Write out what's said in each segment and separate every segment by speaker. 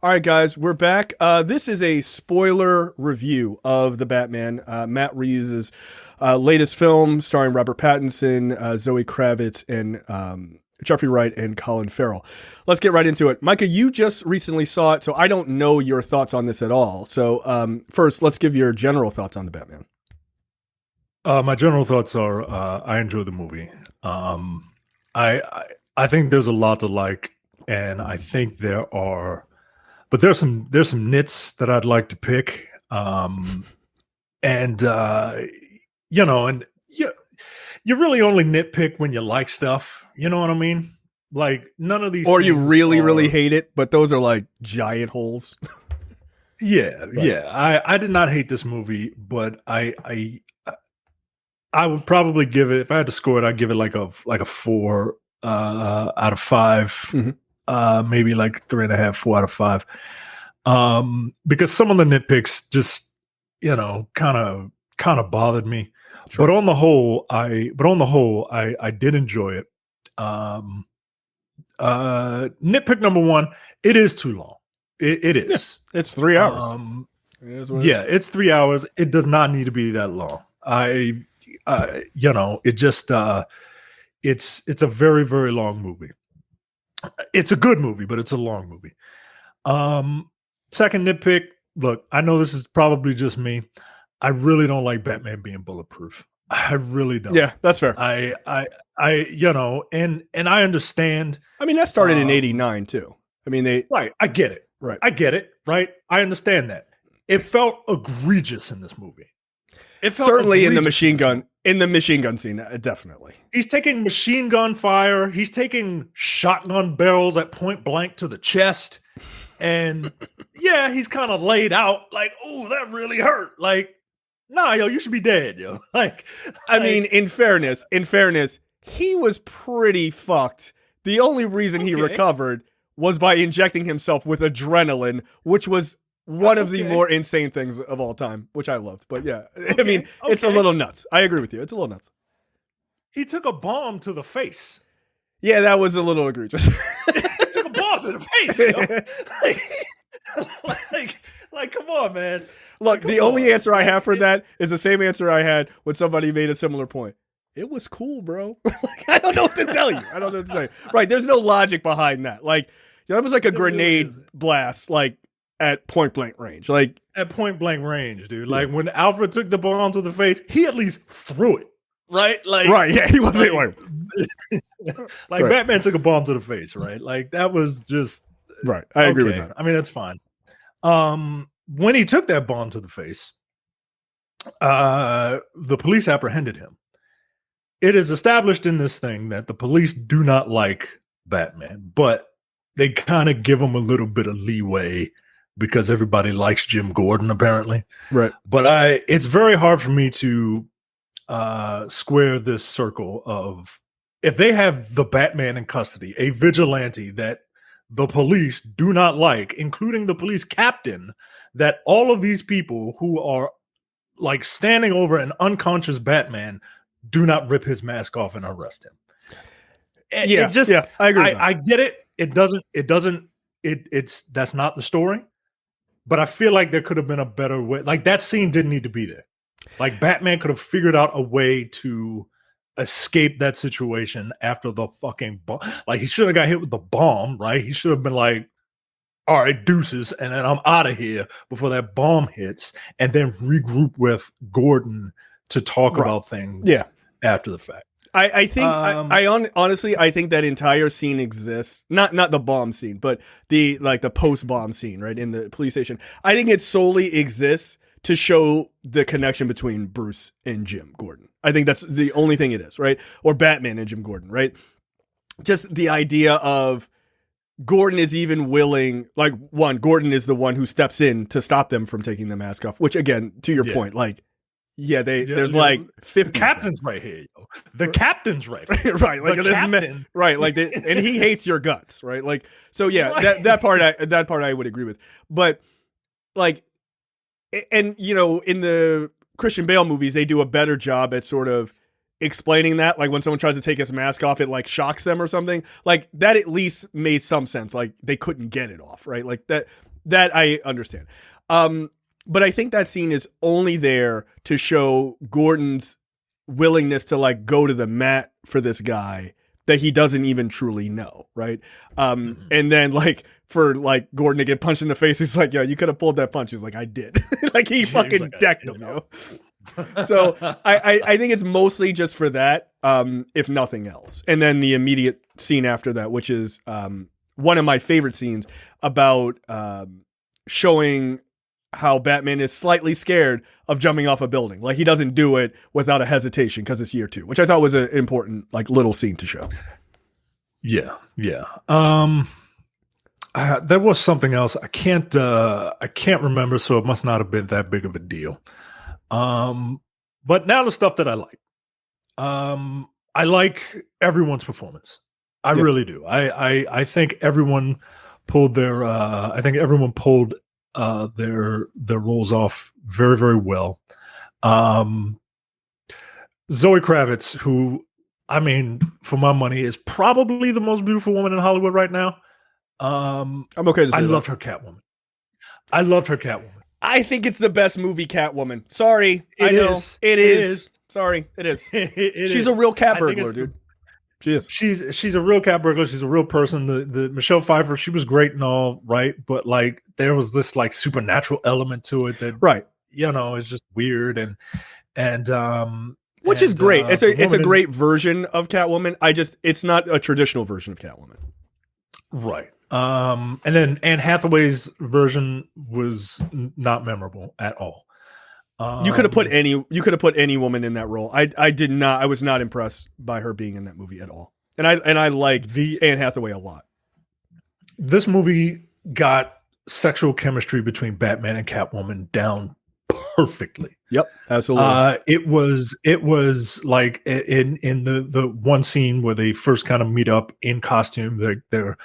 Speaker 1: All right, guys, we're back. This is a spoiler review of The Batman, Matt Reeves' latest film starring Robert Pattinson, Zoe Kravitz, and Jeffrey Wright and Colin Farrell. Let's get right into it. Micah, you just recently saw it, so I don't know your thoughts on this at all. So first, let's give your general thoughts on The Batman.
Speaker 2: My general thoughts are I enjoy the movie. I think there's a lot to like, and I think there's some nits that I'd like to pick. You really only nitpick when you like stuff. You know what I mean? Like none of these,
Speaker 1: or you really hate it, but those are like giant holes.
Speaker 2: Yeah, right. Yeah. I did not hate this movie, but I would probably give it, if I had to score it, I'd give it like a 4 out of 5. Mm-hmm. Maybe like 3.5, 4 out of 5. Because some of the nitpicks just, kind of bothered me. Sure. But on the whole, I did enjoy it. Nitpick number 1, it is too long. It is.
Speaker 1: Yeah, it's 3 hours.
Speaker 2: It's 3 hours. It does not need to be that long. It's a very, very long movie. It's a good movie, but it's a long movie. Second nitpick, look, I know this is probably just me. I really don't like Batman being bulletproof. I really don't.
Speaker 1: Yeah, that's fair.
Speaker 2: And I understand.
Speaker 1: I mean, that started in '89 too. I mean,
Speaker 2: right. I get it.
Speaker 1: Right.
Speaker 2: I get it. Right. I understand that. It felt egregious in this movie.
Speaker 1: It felt certainly in the machine gun scene, definitely.
Speaker 2: He's taking machine gun fire. He's taking shotgun barrels at point blank to the chest. And yeah, he's kind of laid out like, oh, that really hurt. Like, nah, yo, you should be dead, yo.
Speaker 1: I mean, in fairness, he was pretty fucked. The only reason he recovered was by injecting himself with adrenaline, which was one of the more insane things of all time, which I loved. But yeah, I mean, it's a little nuts. I agree with you. It's a little nuts.
Speaker 2: He took a bomb to the face.
Speaker 1: Yeah, that was a little egregious.
Speaker 2: He took a bomb to the face. Like, come on, man.
Speaker 1: Look, the only answer I have for that is the same answer I had when somebody made a similar point. It was cool, bro. I don't know what to tell you. Right, there's no logic behind that. Like, that was like a grenade blast, like, at point blank range. Like,
Speaker 2: at point blank range, dude. Like, when Alfred took the bomb to the face, he at least threw it. Right? Like,
Speaker 1: right, yeah, he wasn't
Speaker 2: like right. Batman took a bomb to the face, right? Like, that was just
Speaker 1: right. I agree with that.
Speaker 2: I mean, that's fine. When he took that bomb to the face, the police apprehended him. It is established in this thing that the police do not like Batman, but they kind of give him a little bit of leeway because everybody likes Jim Gordon, apparently.
Speaker 1: Right.
Speaker 2: But it's very hard for me to square this circle of, if they have the Batman in custody, a vigilante that the police do not like, including the police captain, that all of these people who are like standing over an unconscious Batman do not rip his mask off and arrest him.
Speaker 1: I agree.
Speaker 2: I get it. That's not the story, but I feel like there could have been a better way. Like, that scene didn't need to be there. Like, Batman could have figured out a way to escape that situation after the fucking bomb. Like, he should have got hit with the bomb, right? He should have been like, all right, deuces, and then I'm out of here before that bomb hits, and then regroup with Gordon to talk about things after the fact.
Speaker 1: I think honestly, I think that entire scene exists. Not the bomb scene, but the post bomb scene, right, in the police station. I think it solely exists to show the connection between Bruce and Jim Gordon. I think that's the only thing it is, right? Or Batman and Jim Gordon, right? Just the idea of Gordon is even willing, like, Gordon is the one who steps in to stop them from taking the mask off, which, again, to your point, like, there's like 50.
Speaker 2: The captain's right here, yo. The captain's right here.
Speaker 1: Right, like,
Speaker 2: the captain.
Speaker 1: Right, like, and he hates your guts, right? Like, so yeah, that part I would agree with. But, like, and, in the Christian Bale movies, they do a better job at sort of explaining that. Like, when someone tries to take his mask off, it like shocks them or something. Like, that at least made some sense. Like, they couldn't get it off, right? Like, That I understand. But I think that scene is only there to show Gordon's willingness to like go to the mat for this guy that he doesn't even truly know, right? And then like for like Gordon to get punched in the face, he's like, "Yo, you could have pulled that punch." He's like, "I did." Like he fucking like, decked him, yo. So I think it's mostly just for that, if nothing else. And then the immediate scene after that, which is one of my favorite scenes about showing how Batman is slightly scared of jumping off a building. Like he doesn't do it without a hesitation because it's year 2, which I thought was an important like little scene to show.
Speaker 2: Yeah. There was something else. I can't remember, so it must not have been that big of a deal. But now the stuff that I like. I like everyone's performance. I really do. I think everyone pulled their their roles off very, very well. Zoe Kravitz, who, I mean, for my money, is probably the most beautiful woman in Hollywood right now.
Speaker 1: I'm okay to say
Speaker 2: I
Speaker 1: that.
Speaker 2: loved her Catwoman. I loved her Catwoman.
Speaker 1: I think it's the best movie Catwoman. Sorry.
Speaker 2: It is.
Speaker 1: Sorry, it is. She's a real cat burglar, dude. She is.
Speaker 2: She's a real cat burglar. She's a real person. The Michelle Pfeiffer, she was great and all, right? But like there was this like supernatural element to it that,
Speaker 1: right,
Speaker 2: you know, is just weird and
Speaker 1: which is great. It's a great version of Catwoman. It's not a traditional version of Catwoman.
Speaker 2: Right. And then Anne Hathaway's version was not memorable at all.
Speaker 1: You could have put any woman in that role. I was not impressed by her being in that movie at all. And I like the Anne Hathaway a lot.
Speaker 2: This movie got sexual chemistry between Batman and Catwoman down perfectly.
Speaker 1: Yep, absolutely.
Speaker 2: It was like in the one scene where they first kind of meet up in costume. They're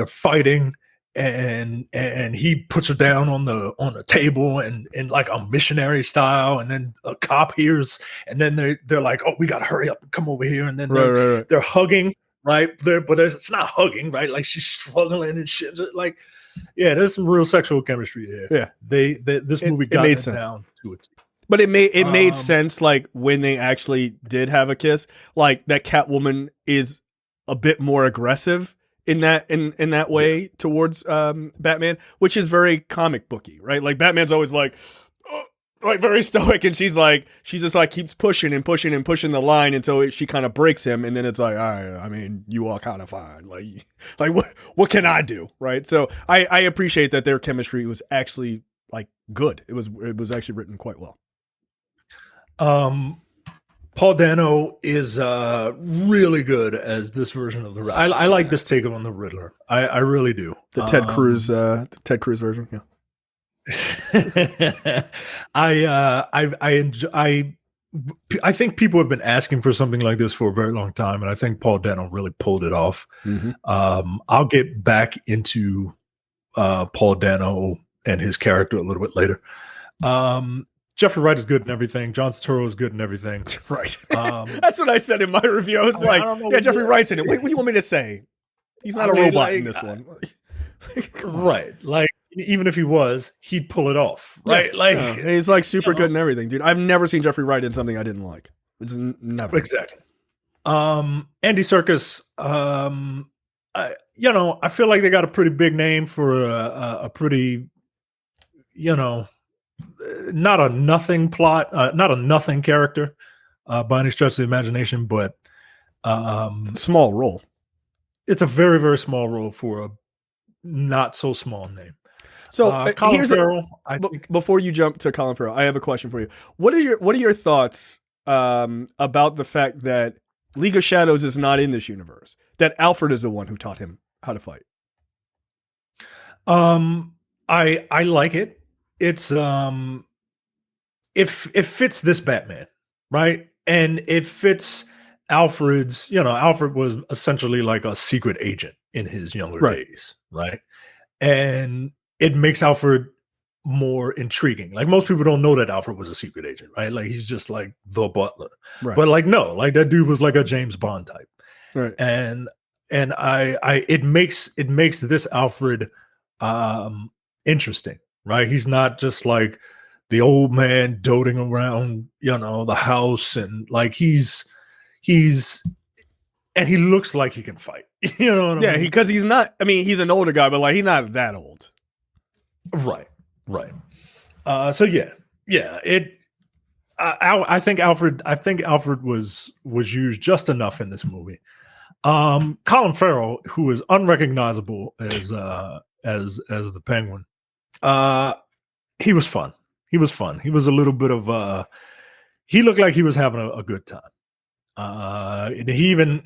Speaker 2: fighting. And he puts her down on the table and in like a missionary style, and then a cop hears, and then they're like, "Oh, we gotta hurry up and come over here," and then they're hugging, right? But it's not hugging, right? Like she's struggling and shit. Like, yeah, there's some real sexual chemistry there.
Speaker 1: Yeah,
Speaker 2: this movie got it down to it.
Speaker 1: But it made sense, like when they actually did have a kiss, like that Catwoman is a bit more aggressive in that way towards Batman, which is very comic booky, right? Like Batman's always like very stoic, and she's just like keeps pushing and pushing and pushing the line until she kind of breaks him, and then it's like, all right, I mean, you are kind of fine. Like what can I do, right? So I appreciate that their chemistry was actually like good. It was actually written quite well.
Speaker 2: Paul Dano is really good as this version of the Riddler. I like this take on the Riddler. I really do.
Speaker 1: The Ted Cruz version, yeah.
Speaker 2: I think people have been asking for something like this for a very long time, and I think Paul Dano really pulled it off.
Speaker 1: Mm-hmm.
Speaker 2: I'll get back into Paul Dano and his character a little bit later. Jeffrey Wright is good in everything. John Turturro is good in everything.
Speaker 1: Right. That's what I said in my review. I was Jeffrey Wright's in it. What do you want me to say? He's not a robot in this one.
Speaker 2: Right. Like, even if he was, he'd pull it off. Right.
Speaker 1: Yeah. Like he's like super good in everything, dude. I've never seen Jeffrey Wright in something I didn't like. It's never.
Speaker 2: Exactly. Andy Serkis, I feel like they got a pretty big name for a pretty, not a nothing plot, not a nothing character by any stretch of the imagination, but
Speaker 1: small role.
Speaker 2: It's a very, very small role for a not so small name.
Speaker 1: So
Speaker 2: Colin Farrell.
Speaker 1: Before you jump to Colin Farrell, I have a question for you. What are your thoughts about the fact that League of Shadows is not in this universe? That Alfred is the one who taught him how to fight.
Speaker 2: I like it. It's it fits this Batman, right? And it fits Alfred's, Alfred was essentially like a secret agent in his younger days, right? And it makes Alfred more intriguing. Like most people don't know that Alfred was a secret agent, right? Like he's just like the butler. Right. But like no, like that dude was like a James Bond type.
Speaker 1: Right.
Speaker 2: And it makes this Alfred interesting, right? He's not just like the old man doting around, the house, and like he's and he looks like he can fight. You know what I mean?
Speaker 1: Because he's not. I mean, he's an older guy, but like he's not that old.
Speaker 2: Right. So yeah. I think Alfred was used just enough in this movie. Colin Farrell, who is unrecognizable as the Penguin, he was fun. He was a little bit of he looked like he was having a good time. They even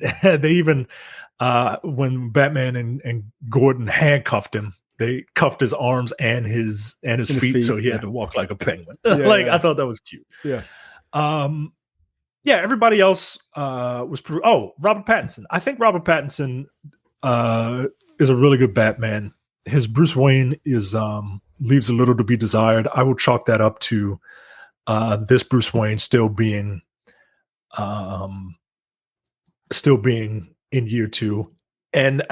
Speaker 2: when Batman and Gordon handcuffed him, they cuffed his arms and his feet, so he had to walk like a penguin. I thought that was cute.
Speaker 1: Yeah.
Speaker 2: Everybody else was Robert Pattinson. I think Robert Pattinson is a really good Batman. His Bruce Wayne is leaves a little to be desired. I will chalk that up to this Bruce Wayne still being in year 2, and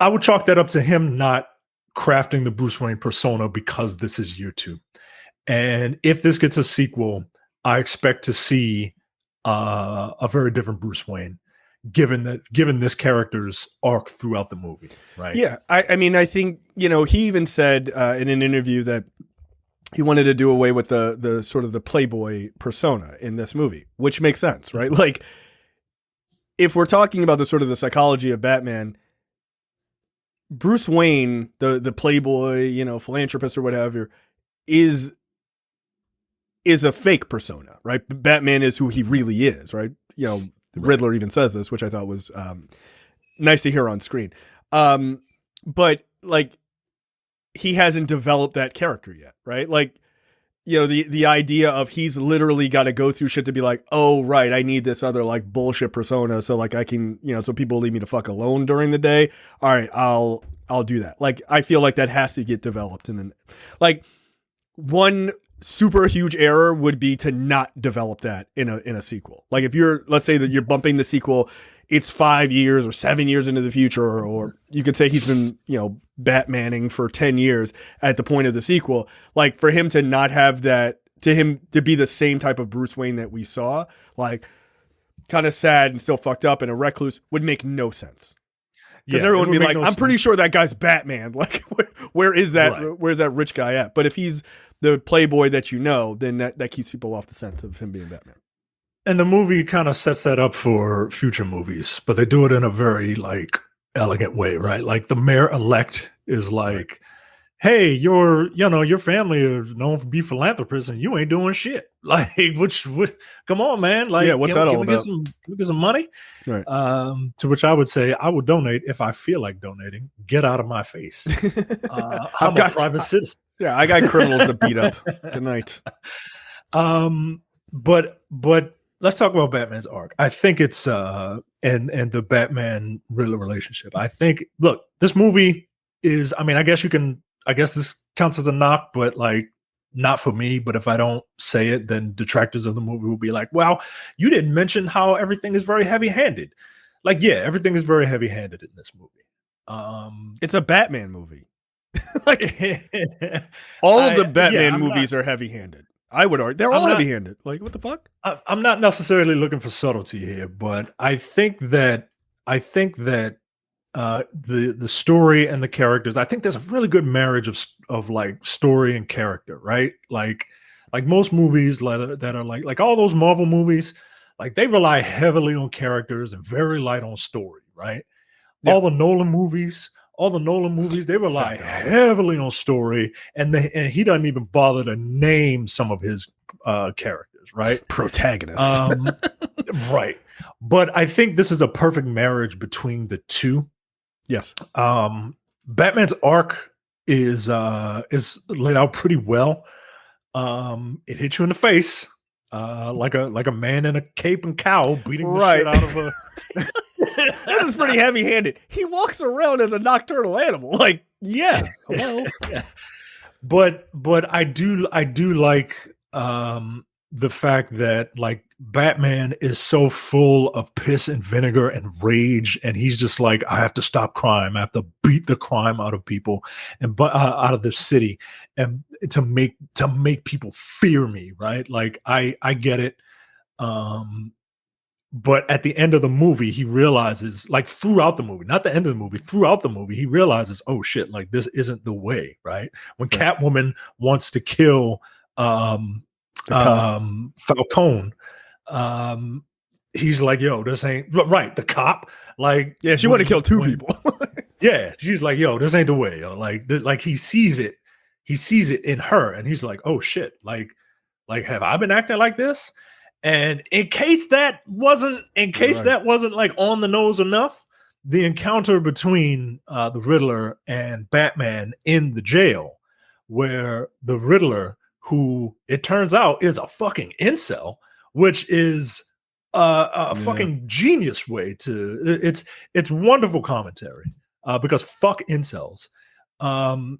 Speaker 2: I would chalk that up to him not crafting the Bruce Wayne persona because this is year 2. And if this gets a sequel, I expect to see a very different Bruce Wayne, given this character's arc throughout the movie, right?
Speaker 1: Yeah, I mean, I think he even said in an interview that he wanted to do away with the sort of the playboy persona in this movie, which makes sense, right? Like, if we're talking about the sort of the psychology of Batman, Bruce Wayne, the playboy, philanthropist or whatever, is a fake persona, right? Batman is who he really is, right? Riddler even says this, which I thought was nice to hear on screen. But like, he hasn't developed that character yet, right? Like, the idea of he's literally got to go through shit to be like, oh, right, I need this other like bullshit persona so like I can, so people leave me to fuck alone during the day. All right, I'll do that. Like, I feel like that has to get developed. And then like one super huge error would be to not develop that in a sequel. Like, if let's say that you're bumping the sequel, it's 5 years or 7 years into the future, or you could say he's been, Batmaning for 10 years at the point of the sequel. Like, for him to not have that, to be the same type of Bruce Wayne that we saw, like kind of sad and still fucked up and a recluse, would make no sense. Because everyone would be like, I'm pretty sure that guy's Batman. Like, where is that? Right. Where's that rich guy at? But if he's the playboy that then that keeps people off the scent of him being Batman.
Speaker 2: And the movie kind of sets that up for future movies, but they do it in a very like elegant way, right? Like, the mayor-elect is like, hey, your family is known for be philanthropists and you ain't doing shit. Like, which come on, man. Like,
Speaker 1: what's that all about?
Speaker 2: Can we get some money?
Speaker 1: Right.
Speaker 2: To which I would say, I would donate if I feel like donating. Get out of my face. I'm a private citizen.
Speaker 1: Yeah, I got criminals to beat up. Good night.
Speaker 2: But let's talk about Batman's arc. I think it's and the Batman Riddler relationship. I think, look, this movie is, I mean, I guess this counts as a knock, but like, not for me. But if I don't say it, then detractors of the movie will be like, well, you didn't mention how everything is very heavy-handed. Like, yeah, everything is very heavy-handed in this movie.
Speaker 1: It's a Batman movie. Like, all of the Batman movies are heavy-handed. I would argue they're all heavy-handed. Like, what the fuck?
Speaker 2: I'm not necessarily looking for subtlety here, but I think that the story and the characters, I think there's a really good marriage of like story and character, right? Like most movies that are like all those Marvel movies, like they rely heavily on characters and very light on story, right? Yep. All the Nolan movies, they rely heavily on story, and he doesn't even bother to name some of his characters, right?
Speaker 1: Protagonists.
Speaker 2: Right. But I think this is a perfect marriage between the two.
Speaker 1: Yes.
Speaker 2: Batman's arc is laid out pretty well. It hits you in the face, like a man in a cape and cowl beating the shit out of a.
Speaker 1: That is pretty heavy-handed. He walks around as a nocturnal animal. Like, yeah, hello.
Speaker 2: Yeah. But I do like the fact that like Batman is so full of piss and vinegar and rage, and he's just like, I have to stop crime. I have to beat the crime out of people and out of the city, and to make people fear me, right? Like I get it. But at the end of the movie, he realizes, like throughout the movie, not the end of the movie, throughout the movie, he realizes, oh shit, like this isn't the way, right? When Catwoman wants to kill Falcone, he's like, yo, this ain't right. The cop, like,
Speaker 1: yeah, she wanted to kill two people.
Speaker 2: Yeah, she's like, yo, this ain't the way, yo. Like he sees it in her, and he's like, oh shit, like have I been acting like this? And in case that wasn't like on the nose enough, the encounter between the Riddler and Batman in the jail, where the Riddler, who it turns out is a fucking incel, which is a fucking genius way to it's wonderful commentary because fuck incels. And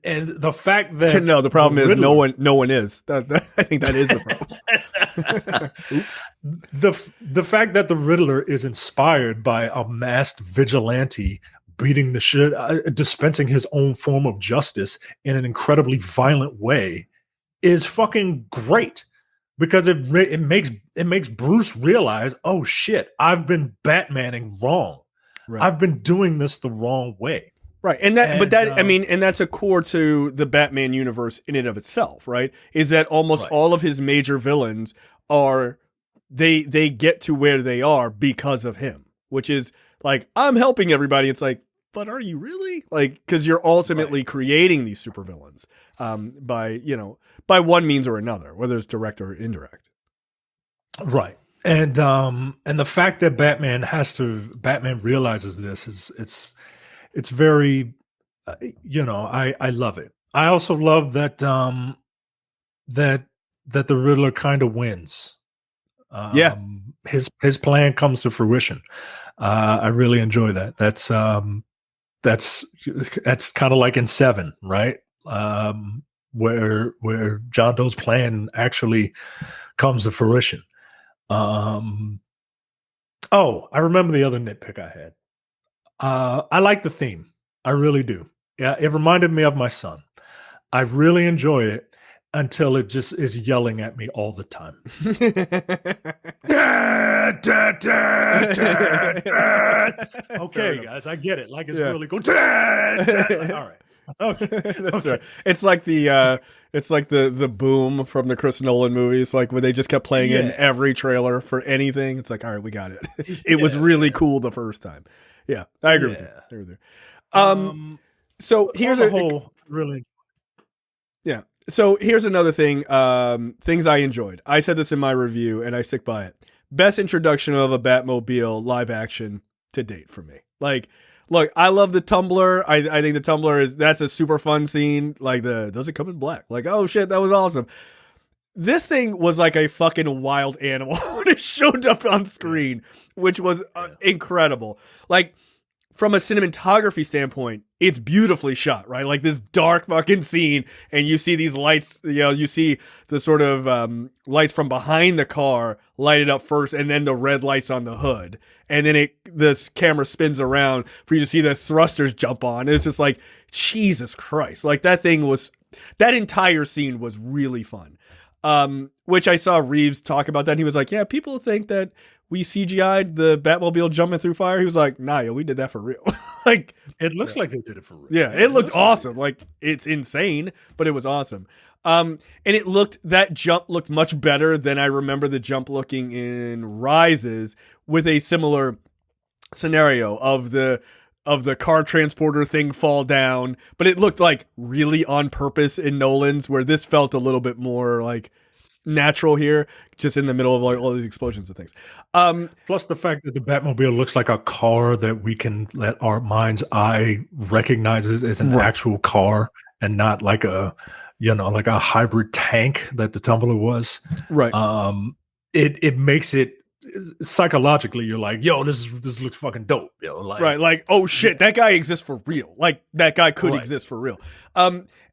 Speaker 2: the fact that
Speaker 1: the problem is no one is. I think that is the problem.
Speaker 2: Oops. The fact that the Riddler is inspired by a masked vigilante beating the shit, dispensing his own form of justice in an incredibly violent way is fucking great, because it makes Bruce realize, oh shit, I've been Batmaning wrong. Right. I've been doing this the wrong way.
Speaker 1: Right. And that's a core to the Batman universe in and of itself, right? Is that almost all of his major villains are, they get to where they are because of him, which is like, I'm helping everybody. It's like, but are you really? Like, because you're ultimately creating these supervillains by one means or another, whether it's direct or indirect. Right.
Speaker 2: And the fact that Batman realizes this is it's very, I love it. I also love that that the Riddler kind of wins. His plan comes to fruition. I really enjoy that. That's kind of like in Seven, right? Where John Doe's plan actually comes to fruition. I remember the other nitpick I had. I like the theme. I really do. Yeah, it reminded me of my son. I really enjoy it until it just is yelling at me all the time. Okay, guys, I get it. Like it's really cool. All right. Okay.
Speaker 1: That's right. It's like the boom from the Chris Nolan movies, like when they just kept playing in every trailer for anything. It's like, all right, we got it. It was really cool the first time. Yeah, I agree with you. So here's a whole really. Yeah. So here's another thing. Things I enjoyed. I said this in my review, and I stick by it. Best introduction of a Batmobile live action to date for me. Like, look, I love the Tumbler. I think the Tumbler that's a super fun scene. Like does it come in black? Like, oh shit, that was awesome. This thing was like a fucking wild animal when it showed up on screen, which was incredible. Like, from a cinematography standpoint, it's beautifully shot, right? Like this dark fucking scene, and you see these lights, you see the sort of lights from behind the car lighted up first, and then the red lights on the hood. And then this camera spins around for you to see the thrusters jump on. It's just like, Jesus Christ. Like that entire scene was really fun. Which I saw Reeves talk about that. And he was like, yeah, people think that we CGI'd the Batmobile jumping through fire. He was like, nah, yo, we did that for real. Like,
Speaker 2: it looks like they did it for real.
Speaker 1: Yeah, it looked awesome. Like, it's insane, but it was awesome. And that jump looked much better than I remember the jump looking in Rises, with a similar scenario of the car transporter thing fall down, but it looked like really on purpose in Nolan's, where this felt a little bit more like natural here, just in the middle of like all these explosions and things.
Speaker 2: Plus the fact that the Batmobile looks like a car that we can let our mind's eye recognizes as an actual car, and not like a hybrid tank that the Tumbler was.
Speaker 1: Right.
Speaker 2: It makes it psychologically you're like, yo, this looks fucking dope, yo. Like,
Speaker 1: right, like, oh shit, that guy exists for real. Like that guy could exist for real.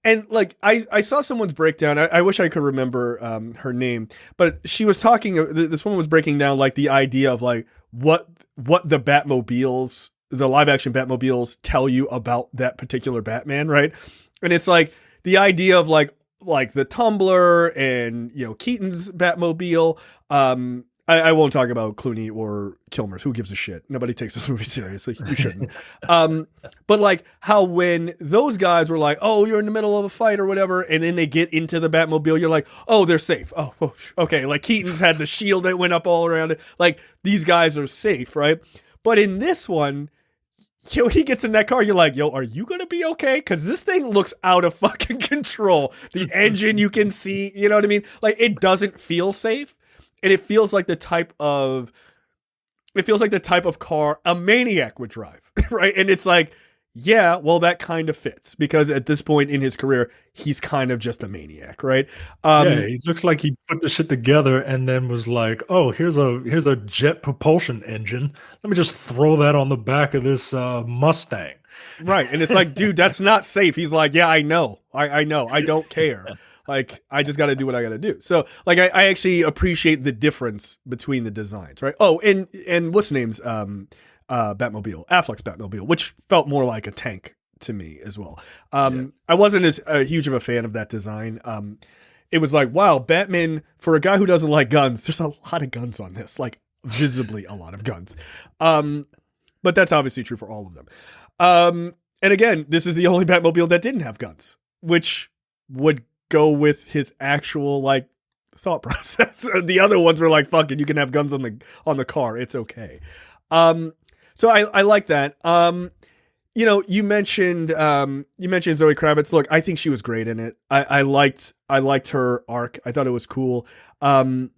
Speaker 1: And like I saw someone's breakdown. I wish I could remember her name, but she was talking. This woman was breaking down like the idea of like what the Batmobiles, the live action Batmobiles, tell you about that particular Batman, right? And it's like the idea of like the Tumbler and, you know, Keaton's Batmobile. I won't talk about Clooney or Kilmer's. Who gives a shit? Nobody takes this movie seriously. You shouldn't. But like how when those guys were like, oh, you're in the middle of a fight or whatever, and then they get into the Batmobile, you're like, oh, they're safe. Oh, okay. Like Keaton's had the shield that went up all around it. Like these guys are safe, right? But in this one, yo, he gets in that car, you're like, yo, are you going to be okay? Because this thing looks out of fucking control. The engine you can see, you know what I mean? Like it doesn't feel safe. And it feels like the type of car a maniac would drive, right? And it's like, yeah, well, that kind of fits because at this point in his career, he's kind of just a maniac, right?
Speaker 2: Yeah, he looks like he put the shit together and then was like, oh, here's a jet propulsion engine. Let me just throw that on the back of this Mustang.
Speaker 1: Right, and it's like, dude, that's not safe. He's like, yeah, I know. I know. I don't care. Like, I just got to do what I got to do. So, like, I actually appreciate the difference between the designs, right? Oh, and what's the name's Batmobile, Affleck's Batmobile, which felt more like a tank to me as well. I wasn't as huge of a fan of that design. It was like, wow, Batman, for a guy who doesn't like guns, there's a lot of guns on this, like visibly a lot of guns. But that's obviously true for all of them. And again, this is the only Batmobile that didn't have guns, which would go with his actual like thought process. The other ones were like, fuck it, you can have guns on the car, it's okay. So I like that. You know, you mentioned Zoe Kravitz. Look, I think she was great in it. I liked her arc. I thought it was cool. I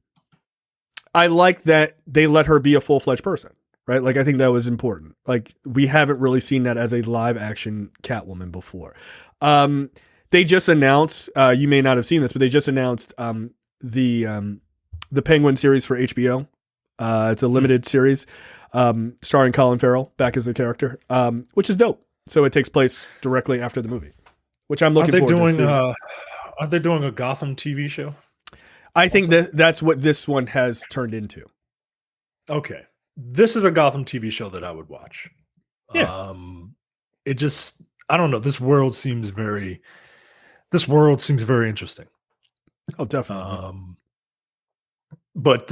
Speaker 1: like that they let her be a full-fledged person, right? Like I think that was important. Like we haven't really seen that as a live action Catwoman before. They just announced, you may not have seen this, but they just announced the Penguin series for HBO. It's a limited series starring Colin Farrell back as the character, which is dope. So it takes place directly after the movie, which I'm looking forward to seeing.
Speaker 2: Are they doing a Gotham TV show?
Speaker 1: I think that's what this one has turned into.
Speaker 2: Okay. This is a Gotham TV show that I would watch.
Speaker 1: Yeah.
Speaker 2: It just, I don't know. This world seems very interesting.
Speaker 1: Oh, definitely.
Speaker 2: But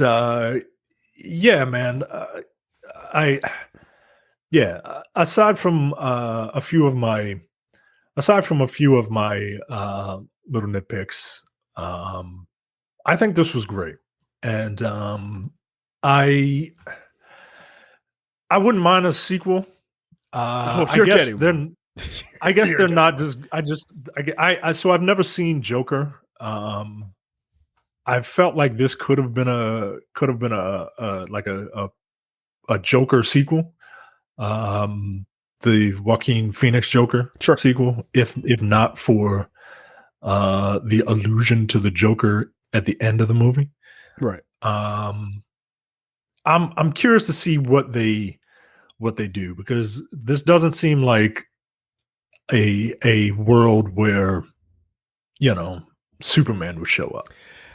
Speaker 2: yeah, man, aside from a few of my little nitpicks, I think this was great. And I wouldn't mind a sequel. I guess they're not just. So I've never seen Joker. I felt like this could have been a Joker sequel. The Joaquin Phoenix Joker sequel, if not for the allusion to the Joker at the end of the movie.
Speaker 1: Right.
Speaker 2: I'm curious to see what they do, because this doesn't seem like a world where, you know, Superman would show up,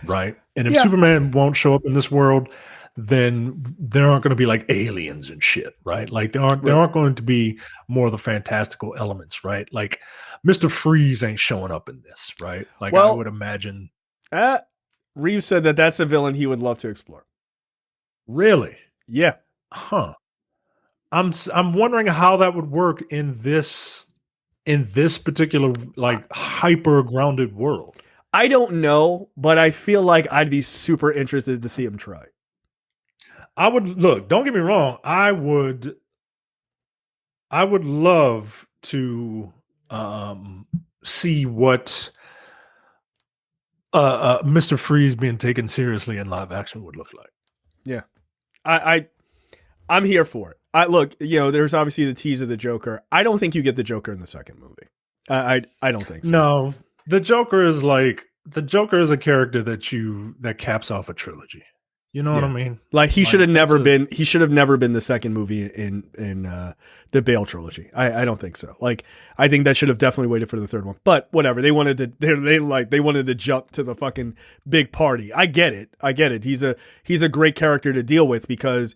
Speaker 2: right? And if Superman won't show up in this world, then there aren't going to be like aliens and shit, right? Like there aren't going to be more of the fantastical elements, right? Like Mr. Freeze ain't showing up in this, right? Like I would imagine.
Speaker 1: Reeves said that's a villain he would love to explore.
Speaker 2: Really?
Speaker 1: Yeah.
Speaker 2: Huh. I'm wondering how that would work in this particular like hyper grounded world.
Speaker 1: I don't know, but I feel like I'd be super interested to see him try.
Speaker 2: I would look, don't get me wrong, I would love to see what Mr. Freeze being taken seriously in live action would look like.
Speaker 1: Yeah. I'm here for it. Look, you know, there's obviously the tease of the Joker. I don't think you get the Joker in the second movie. I don't think so.
Speaker 2: No, the Joker is a character that caps off a trilogy. You know what I mean?
Speaker 1: Like he should have never been. He should have never been the second movie in the Bale trilogy. I don't think so. Like I think that should have definitely waited for the third one. But whatever. They wanted to. They wanted to jump to the fucking big party. I get it. He's a great character to deal with because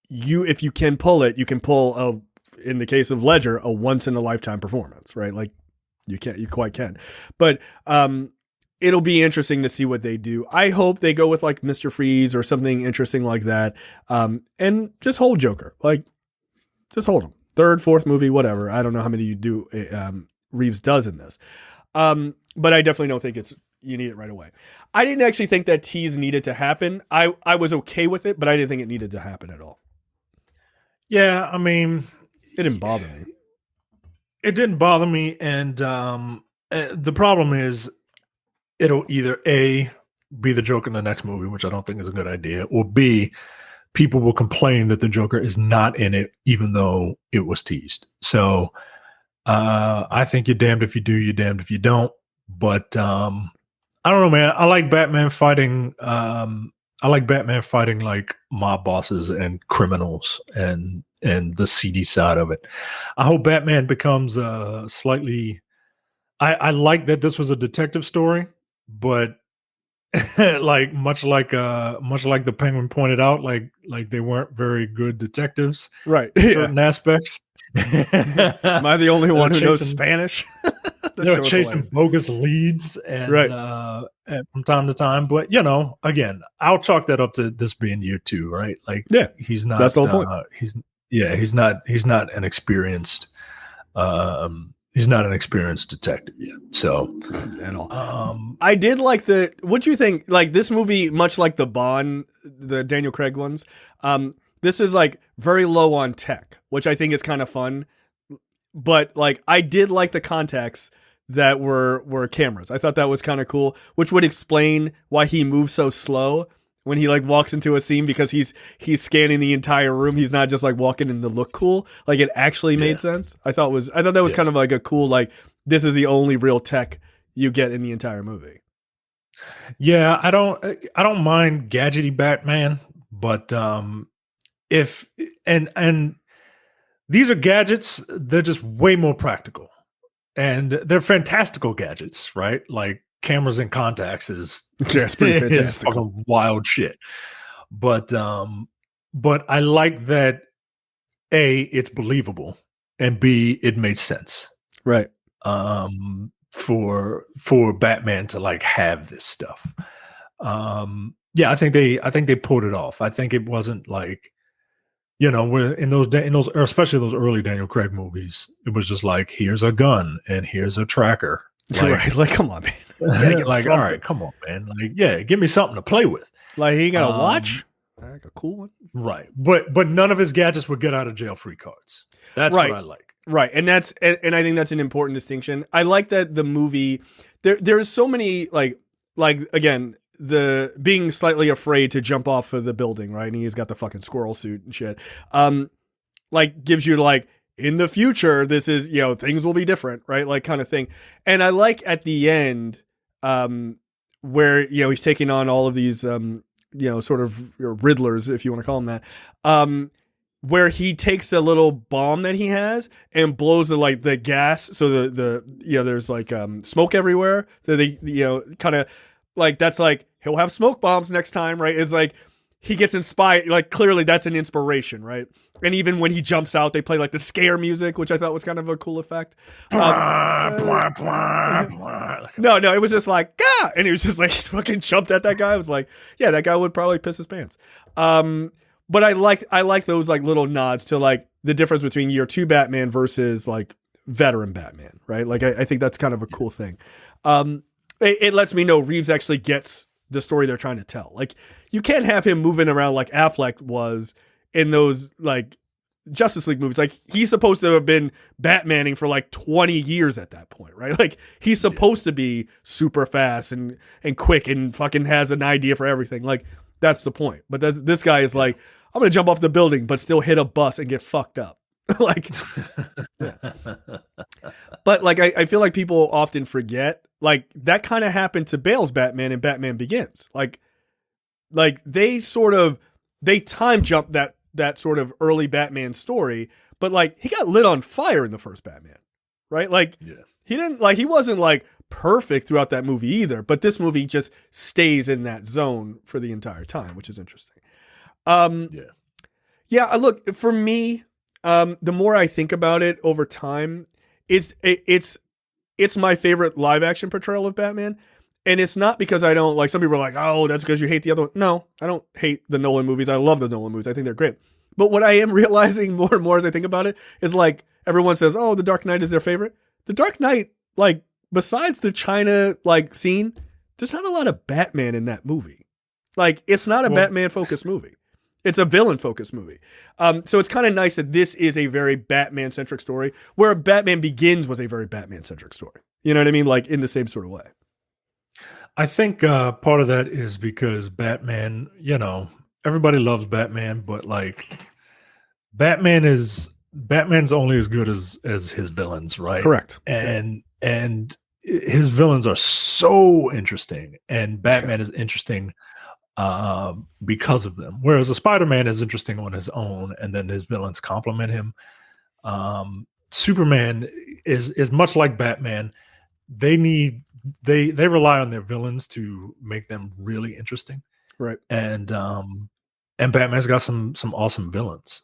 Speaker 1: if you can pull it, you can pull in the case of Ledger, a once in a lifetime performance, right? Like you quite can. But it'll be interesting to see what they do. I hope they go with like Mr. Freeze or something interesting like that. And just hold Joker. Like, just hold him. Third, fourth movie, whatever. I don't know how many you do Reeves does in this. But I definitely don't think you need it right away. I didn't actually think that tease needed to happen. I was okay with it, but I didn't think it needed to happen at all.
Speaker 2: Yeah, I mean,
Speaker 1: it didn't bother me.
Speaker 2: It didn't bother me. And the problem is, it'll either A, be the Joker in the next movie, which I don't think is a good idea, or B, people will complain that the Joker is not in it, even though it was teased. So I think you're damned if you do, you're damned if you don't. But I don't know, man. I like Batman fighting. I like Batman fighting like mob bosses and criminals and the seedy side of it. I hope Batman becomes slightly. I like that this was a detective story. But like much like the Penguin pointed out, like they weren't very good detectives,
Speaker 1: right?
Speaker 2: In certain aspects.
Speaker 1: Am I the only one who knows Spanish?
Speaker 2: They're chasing bogus leads and from time to time. But again, I'll chalk that up to this being year 2, right? Like, he's not. That's the whole point. He's not an experienced. He's not an experienced detective yet. So
Speaker 1: at all. I did like what do you think? Like this movie, much like the Bond, the Daniel Craig ones, this is like very low on tech, which I think is kind of fun. But like I did like the contacts that were cameras. I thought that was kind of cool, which would explain why he moves so slow when he like walks into a scene, because he's scanning the entire room. He's not just like walking in to look cool. Like it actually made sense. I thought that was kind of like a cool, like this is the only real tech you get in the entire movie.
Speaker 2: Yeah, I don't mind gadgety Batman, but if these are gadgets, they're just way more practical. And they're fantastical gadgets, right? Like cameras and contacts is
Speaker 1: it's pretty fantastic.
Speaker 2: Is fucking wild shit. But I like that A, it's believable, and B, it made sense.
Speaker 1: Right.
Speaker 2: For Batman to like have this stuff. I think they pulled it off. I think it wasn't like, in those especially those early Daniel Craig movies, it was just like, here's a gun and here's a tracker. Like,
Speaker 1: right. Like, come on, man.
Speaker 2: Like, all right, come on, man. Like, yeah, give me something to play with.
Speaker 1: Like, he got a watch, like a cool one,
Speaker 2: right? But none of his gadgets would get out of jail free cards. That's what I like.
Speaker 1: Right, and I think that's an important distinction. I like that the movie there's so many like again, the being slightly afraid to jump off of the building, right? And he's got the fucking squirrel suit and shit. Like gives you like, in the future, this is, things will be different, right? Like kind of thing. And I like at the end, where, he's taking on all of these, sort of Riddlers, if you want to call them that, where he takes the little bomb that he has and blows the gas. So there's like, smoke everywhere. So they, kind of like, that's like, he'll have smoke bombs next time, right? It's like, he gets inspired, like clearly that's an inspiration, right? And even when he jumps out, they play like the scare music, which I thought was kind of a cool effect. No, it was just like, Gah! And he was just like, he fucking jumped at that guy. I was like, yeah, that guy would probably piss his pants. But I like those like little nods to like the difference between year 2 Batman versus like veteran Batman, right? Like I think that's kind of a cool thing. It lets me know Reeves actually gets the story they're trying to tell. Like, you can't have him moving around like Affleck was in those like Justice League movies. Like, he's supposed to have been Batmaning for like 20 years at that point, right? Like, he's supposed to be super fast and quick and fucking has an idea for everything. Like, that's the point. But this guy is like, I'm gonna jump off the building but still hit a bus and get fucked up. Like, yeah. But like I feel like people often forget, like, that kind of happened to Bale's Batman in Batman Begins. Like, like they time jumped that sort of early Batman story, but like he got lit on fire in the first Batman, right? Like he wasn't like perfect throughout that movie either, but this movie just stays in that zone for the entire time, which is interesting. Look, for me, the more I think about it over time, it's my favorite live action portrayal of Batman. And it's not because I don't like, some people are like, oh, that's because you hate the other one. No, I don't hate the Nolan movies. I love the Nolan movies. I think they're great. But what I am realizing more and more as I think about it is like everyone says, oh, The Dark Knight is their favorite. The Dark Knight, like besides the China like scene, there's not a lot of Batman in that movie. Like it's not a Batman focused movie. It's a villain focused movie. So it's kind of nice that this is a very Batman centric story, where Batman Begins was a very Batman centric story. You know what I mean? Like in the same sort of way.
Speaker 2: I think part of that is because Batman, everybody loves Batman, but like Batman's only as good as his villains, right?
Speaker 1: Correct.
Speaker 2: And his villains are so interesting, and Batman is interesting because of them. Whereas a Spider-Man is interesting on his own, and then his villains complement him. Superman is much like Batman. They rely on their villains to make them really interesting,
Speaker 1: right?
Speaker 2: And Batman's got some awesome villains.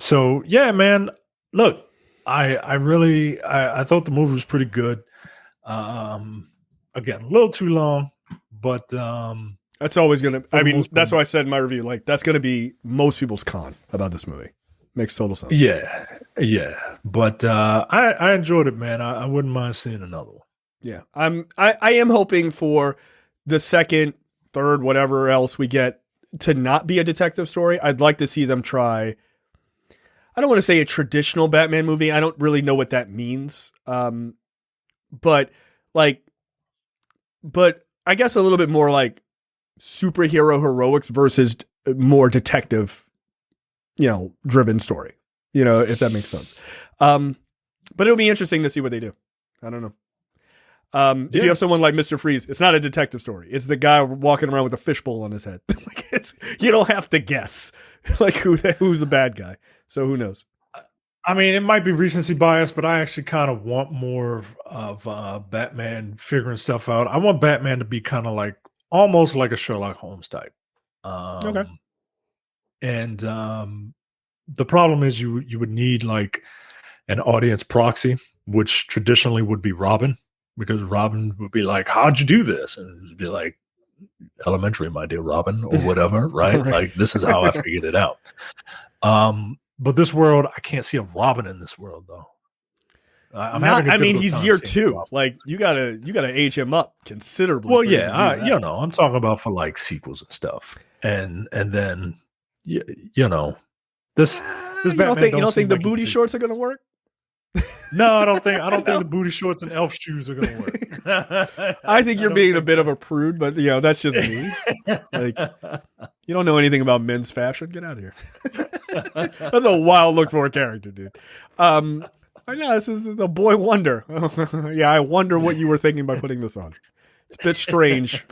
Speaker 2: So yeah, man. Look, I thought the movie was pretty good. Again, a little too long, but
Speaker 1: that's always gonna. I mean, that's why I said in my review, like that's gonna be most people's con about this movie. Makes total sense.
Speaker 2: Yeah. But I enjoyed it, man. I wouldn't mind seeing another one.
Speaker 1: Yeah, I am hoping for the second, third, whatever else we get to not be a detective story. I'd like to see them try. I don't want to say a traditional Batman movie. I don't really know what that means. But I guess a little bit more like superhero heroics versus more detective, driven story, if that makes sense. But it'll be interesting to see what they do. I don't know. If you have someone like Mr. Freeze, it's not a detective story. It's the guy walking around with a fishbowl on his head. You don't have to guess like who's the bad guy. So who knows?
Speaker 2: I mean, it might be recency bias, but I actually kind of want more of Batman figuring stuff out. I want Batman to be kind of like almost like a Sherlock Holmes type.
Speaker 1: Okay.
Speaker 2: And the problem is you would need like an audience proxy, which traditionally would be Robin, because Robin would be like, how'd you do this? And it'd be like, elementary, my dear Robin, or whatever, right?
Speaker 1: Right.
Speaker 2: Like, this is how I figured it out. But this world, I can't see a Robin in this world, though.
Speaker 1: He's year 2. Robin. Like, you gotta age him up considerably.
Speaker 2: Well, yeah, I'm talking about for like sequels and stuff, and then this.
Speaker 1: You don't think the booty shorts are gonna work?
Speaker 2: No, I don't think the booty shorts and elf shoes are going to work.
Speaker 1: I think you're being a bit of a prude, but that's just me. Like, you don't know anything about men's fashion. Get out of here. That's a wild look for a character, dude. I know this is the boy wonder. Yeah, I wonder what you were thinking by putting this on. It's a bit strange,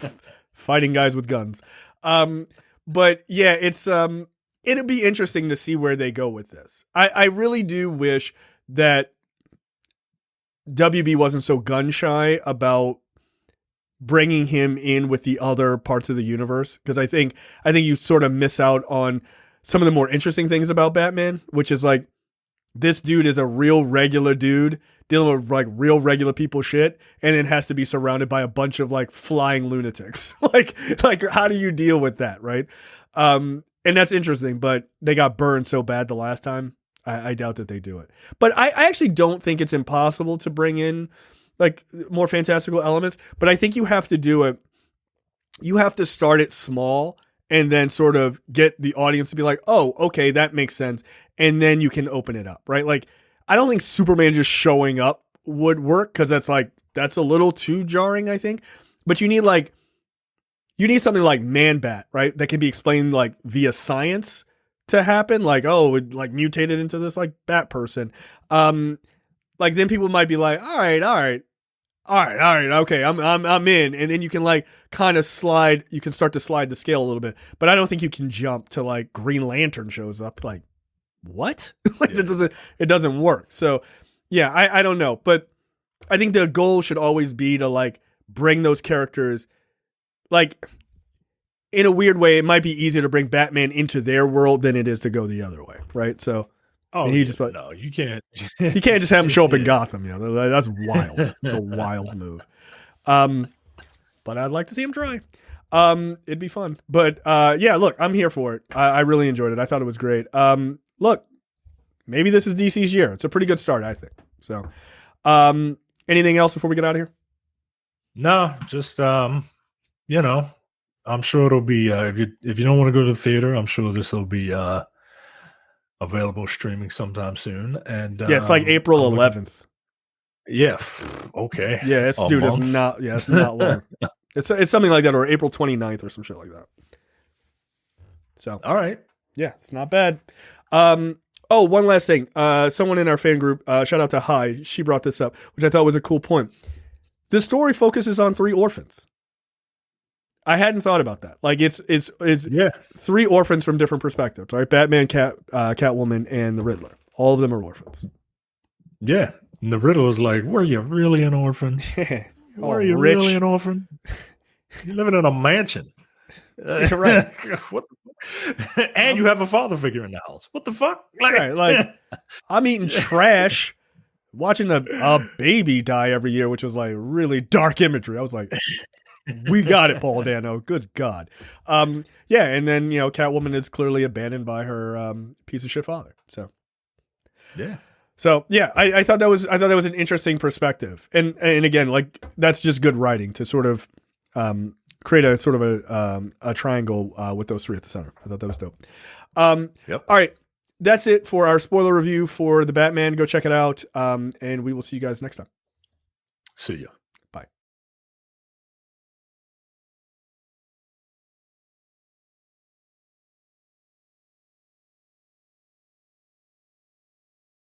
Speaker 1: fighting guys with guns. But yeah, it's it'll be interesting to see where they go with this. I really do wish that WB wasn't so gun shy about bringing him in with the other parts of the universe, because I think you sort of miss out on some of the more interesting things about Batman, which is like this dude is a real regular dude dealing with like real regular people shit, and it has to be surrounded by a bunch of like flying lunatics. like how do you deal with that, right? And that's interesting, but they got burned so bad the last time. I doubt that they do it. But I actually don't think it's impossible to bring in like more fantastical elements, but I think you have to do it. You have to start it small and then sort of get the audience to be like, oh, okay, that makes sense. And then you can open it up, right? Like, I don't think Superman just showing up would work, because that's a little too jarring, I think. But you need something like Man-Bat, right? That can be explained like via science to happen, like, oh, it like mutated into this like bat person. Like then people might be like, all right, all right, okay, I'm in, and then you can like kind of slide. You can start to slide the scale a little bit, but I don't think you can jump to like Green Lantern shows up. Like what? Like it doesn't work. So yeah, I don't know, but I think the goal should always be to like bring those characters, like in a weird way. It might be easier to bring Batman into their world than it is to go the other way, right? So.
Speaker 2: Oh,
Speaker 1: he just
Speaker 2: no, you can't.
Speaker 1: You can't just have him show up in Gotham. You know, that's wild. It's a wild move. But I'd like to see him try. It'd be fun. But yeah, look, I'm here for it. I really enjoyed it. I thought it was great. Look, maybe this is DC's year. It's a pretty good start, I think. So, anything else before we get out of here?
Speaker 2: No, just you know, I'm sure it'll be if you don't want to go to the theater, I'm sure this will be available streaming sometime soon. And
Speaker 1: yeah, it's like April 11th.
Speaker 2: Yeah. Okay.
Speaker 1: Yeah, it's dude, it's not. Yeah, it's not long. It's something like that, or April 29th or some shit like that. So
Speaker 2: all right.
Speaker 1: Yeah, it's not bad. Oh, one last thing. Someone in our fan group, shout out to Hi, she brought this up, which I thought was a cool point. The story focuses on 3 orphans. I hadn't thought about that. Like it's 3 orphans from different perspectives, right? Batman, Catwoman, and the Riddler. All of them are orphans.
Speaker 2: Yeah. And the Riddler was like, were you really an orphan? Were you really an orphan? You're living in a mansion.
Speaker 1: Right.
Speaker 2: What and you have a father figure in the house. What the fuck?
Speaker 1: Like I'm eating trash, watching a baby die every year, which was like really dark imagery. I was like, we got it, Paul Dano. Good God. Yeah, and then Catwoman is clearly abandoned by her piece of shit father. So
Speaker 2: yeah.
Speaker 1: So yeah, I thought that was an interesting perspective, and again, like that's just good writing to sort of create a sort of a triangle with those 3 at the center. I thought that was dope.
Speaker 2: Yep.
Speaker 1: All right, that's it for our spoiler review for the Batman. Go check it out, and we will see you guys next time.
Speaker 2: See ya.